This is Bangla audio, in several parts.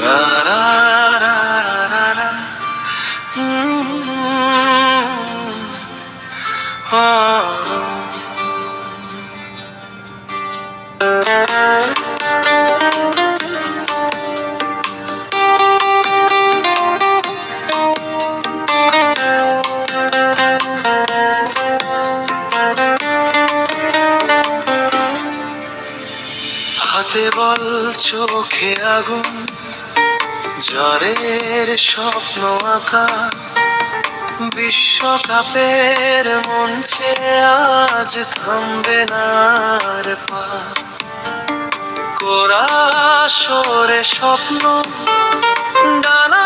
রা রা রা রা রা রা। হুম, হাতে বল চোখে আগুন, ঝড়ের স্বপ্ন আঁকা, বিশ্বকাপের মঞ্চে আজ থামবে না আর পা। কোরা সরে স্বপ্ন ডানা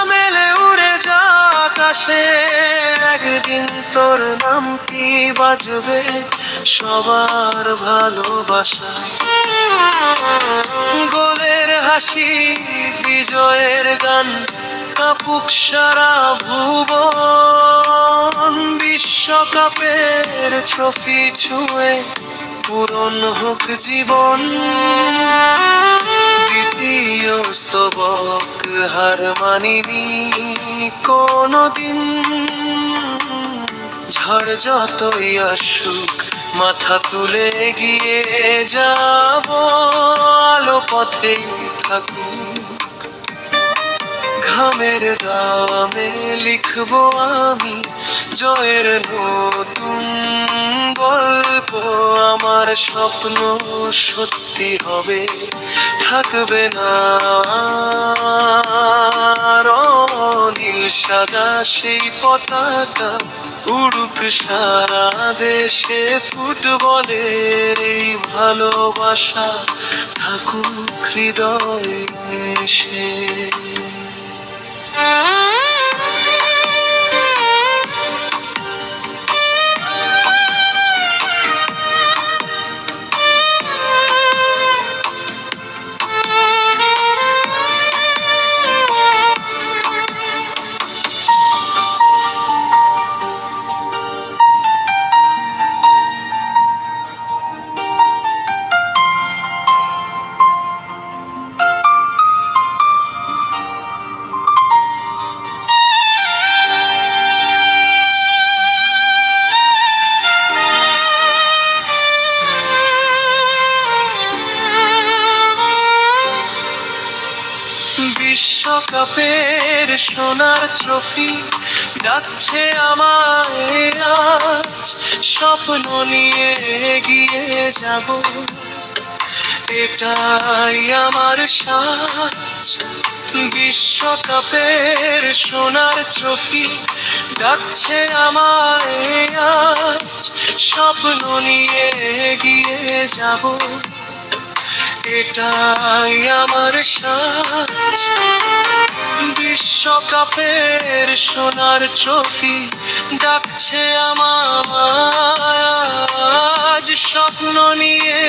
মেলে উড়ে যা আকাশে, একদিন তোর নামটি বাজবে সবার ভালোবাসায়। গোলের হাসি, বিজয়ের গান, কাপুক সারা ভুবন, বিশ্বকাপের ট্রফি ছুঁয়ে পূরণ হোক জীবন। দ্বিতীয় স্তবক হার মানিনি কোনদিন, ঝড় যতই আসুক মাথা তুলে গিয়ে যাব, আলো পথেই থাকুক। ঘামের দামে লিখবো আমি জয়ের নতুন গল্প। আমার স্বপ্ন সত্যি হবে, থাকবে না আর নীল সাদা সেই পতাকা, উড়ুক সারা দেশে ফুটবলের এই ভালোবাসা, থাকুক হৃদয়ে সে। বিশ্বকাপের সোনার ট্রফি ডাকছে আমায় আজ, স্বপ্ন নিয়ে এগিয়ে যাব, এটাই আমার সাজ। বিশ্বকাপের সোনার ট্রফি ডাকছে আমায় আজ, স্বপ্ন নিয়ে এগিয়ে যাব, এটাই আমার সাজ। বিশ্বকাপের সোনার ট্রফি ডাকছে আমায় আজ, স্বপ্ন নিয়ে